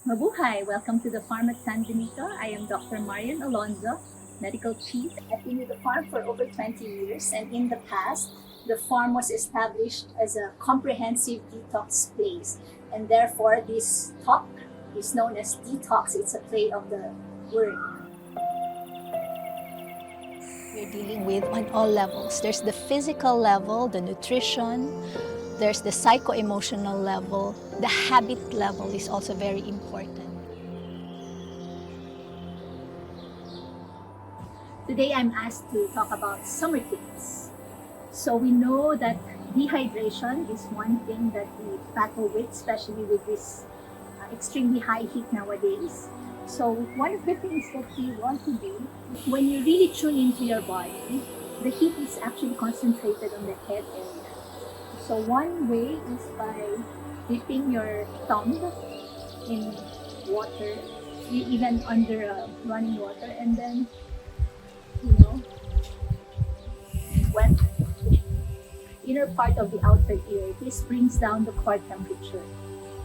Mabuhay! Welcome to the farm at San Benito. I am Dr. Marian Alonzo, Medical Chief. I've been with the farm for over 20 years, and in the past, the farm was established as a comprehensive detox place. And therefore, this talk is known as detox. It's a play of the word. We're dealing with on all levels. There's the physical level, the nutrition, there's the psycho-emotional level, the habit level is also very important. Today, I'm asked to talk about summer tips. So we know that dehydration is one thing that we battle with, especially with this extremely high heat nowadays. So one of the things that we want to do, when you really tune into your body, the heat is actually concentrated on the head area. So one way is by dipping your tongue in water, even under running water, and then, wet the inner part of the outer ear. This brings down the core temperature.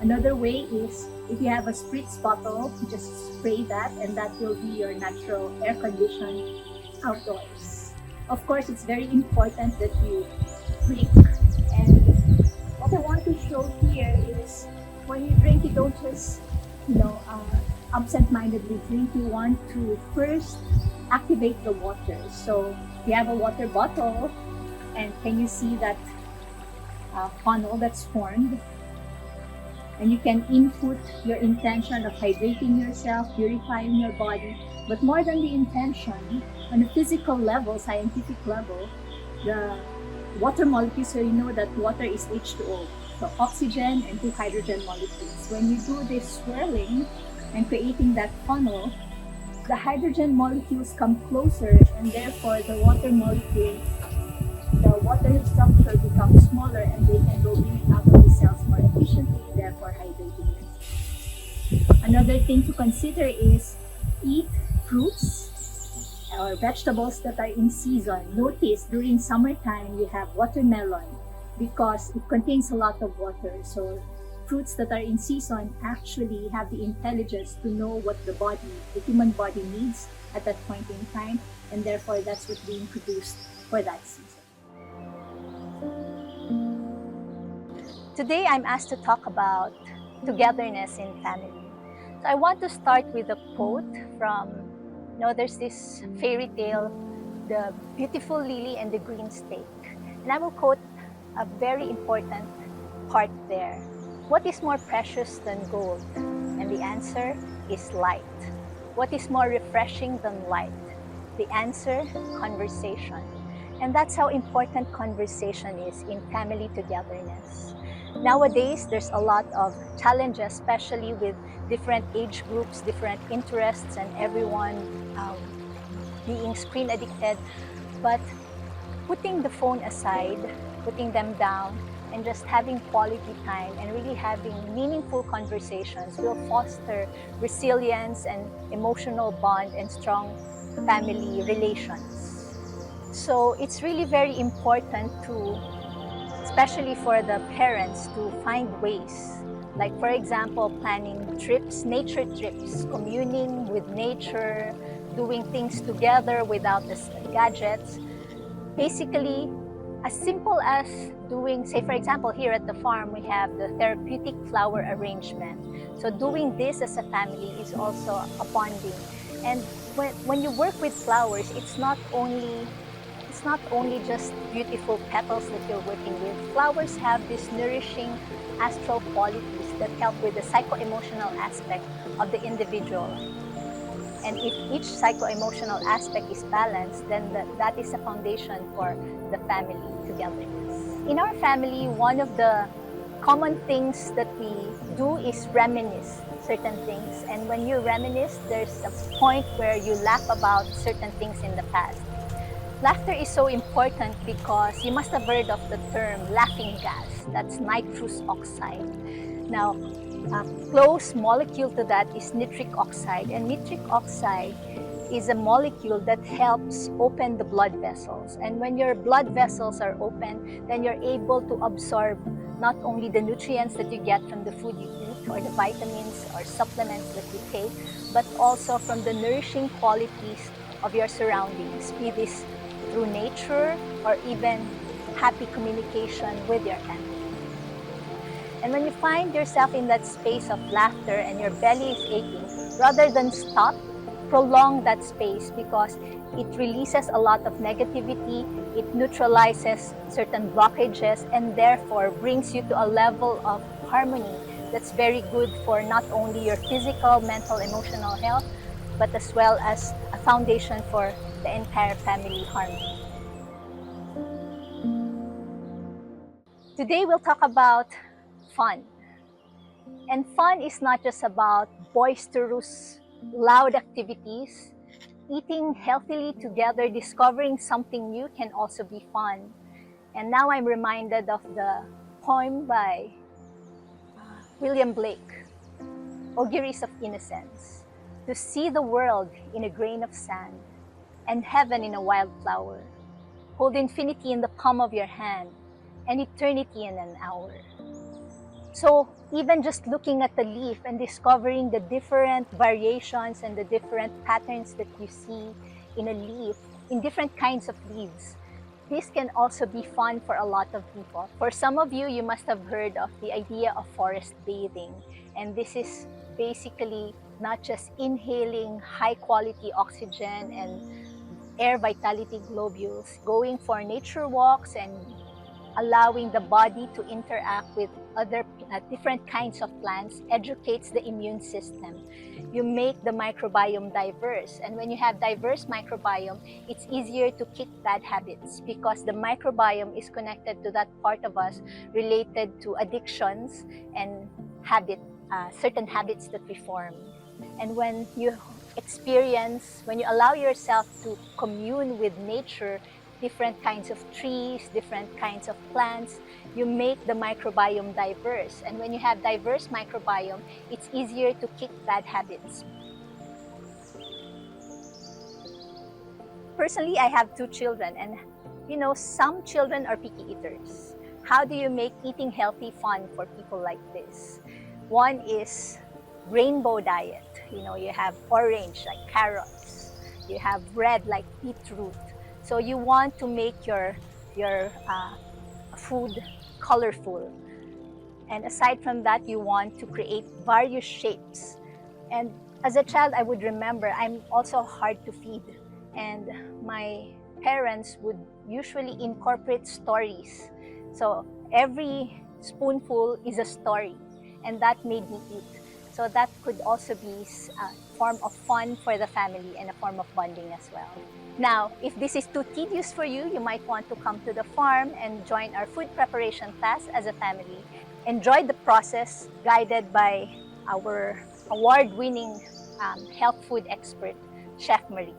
Another way is if you have a spritz bottle, just spray that, and that will be your natural air condition outdoors. Of course, it's very important that you drink. And what I want to show here is when you drink, you don't just, absent-mindedly drink. You want to first activate the water. So you have a water bottle, and can you see that funnel that's formed? And you can input your intention of hydrating yourself, purifying your body. But more than the intention, on a physical level, scientific level, the water molecules, so you know that water is H2O, so oxygen and 2 hydrogen molecules. When you do this swirling and creating that funnel, the hydrogen molecules come closer, and therefore the water molecules, the water structure becomes smaller, and they can go in and out of the cells more efficiently, therefore hydrating them. Another thing to consider is eat fruits or vegetables that are in season. Notice during summertime we have watermelon because it contains a lot of water. So fruits that are in season actually have the intelligence to know what the human body needs at that point in time, and therefore that's what's being produced for that season. Today, I'm asked to talk about togetherness in family. So I want to start with a quote from, there's this fairy tale, The Beautiful Lily and the Green Snake. And I will quote a very important part there. What is more precious than gold? And the answer is light. What is more refreshing than light? The answer, conversation. And that's how important conversation is in family togetherness. Nowadays, there's a lot of challenges, especially with different age groups, different interests, and everyone being screen addicted. But putting the phone aside, putting them down, and just having quality time and really having meaningful conversations will foster resilience and emotional bond and strong family relations. So it's really very important to, especially for the parents, to find ways, like for example, planning trips, nature trips, communing with nature, doing things together without the gadgets. Basically, as simple as doing, say for example, here at the farm, we have the therapeutic flower arrangement. So doing this as a family is also a bonding. And when you work with flowers, it's not only just beautiful petals that you're working with. Flowers have these nourishing astral qualities that help with the psycho-emotional aspect of the individual. And if each psycho-emotional aspect is balanced, then that is a foundation for the family togetherness. In our family, one of the common things that we do is reminisce certain things. And when you reminisce, there's a point where you laugh about certain things in the past. Laughter is so important because you must have heard of the term laughing gas. That's nitrous oxide. Now, a close molecule to that is nitric oxide. And nitric oxide is a molecule that helps open the blood vessels. And when your blood vessels are open, then you're able to absorb not only the nutrients that you get from the food you eat, or the vitamins or supplements that you take, but also from the nourishing qualities of your surroundings, be this through nature or even happy communication with your family. And when you find yourself in that space of laughter and your belly is aching, rather than stop, prolong that space because it releases a lot of negativity, it neutralizes certain blockages, and therefore brings you to a level of harmony that's very good for not only your physical, mental, emotional health, but as well as a foundation for the entire family harmony. Today we'll talk about fun. And fun is not just about boisterous, loud activities. Eating healthily together, discovering something new can also be fun. And now I'm reminded of the poem by William Blake, Auguries of Innocence. To see the world in a grain of sand and heaven in a wild flower. Hold infinity in the palm of your hand and eternity in an hour. So even just looking at the leaf and discovering the different variations and the different patterns that you see in a leaf, in different kinds of leaves, this can also be fun for a lot of people. For some of you, you must have heard of the idea of forest bathing. And this is basically not just inhaling high quality oxygen and air vitality globules, going for nature walks and allowing the body to interact with other different kinds of plants educates the immune system. You make the microbiome diverse. And when you have diverse microbiome, it's easier to kick bad habits because the microbiome is connected to that part of us related to addictions and certain habits that we form. And when you when you allow yourself to commune with nature, different kinds of trees, different kinds of plants, you make the microbiome diverse. And when you have diverse microbiome, it's easier to kick bad habits. Personally, I have 2 children, and some children are picky eaters. How do you make eating healthy fun for people like this? One is rainbow diet. You have orange like carrots, you have red like beetroot. So you want to make your food colorful. And aside from that, you want to create various shapes. And as a child, I would remember I'm also hard to feed. And my parents would usually incorporate stories. So every spoonful is a story. And that made me eat. So that could also be a form of fun for the family and a form of bonding as well. Now, if this is too tedious for you, you might want to come to the farm and join our food preparation class as a family. Enjoy the process guided by our award-winning health food expert, Chef Marie.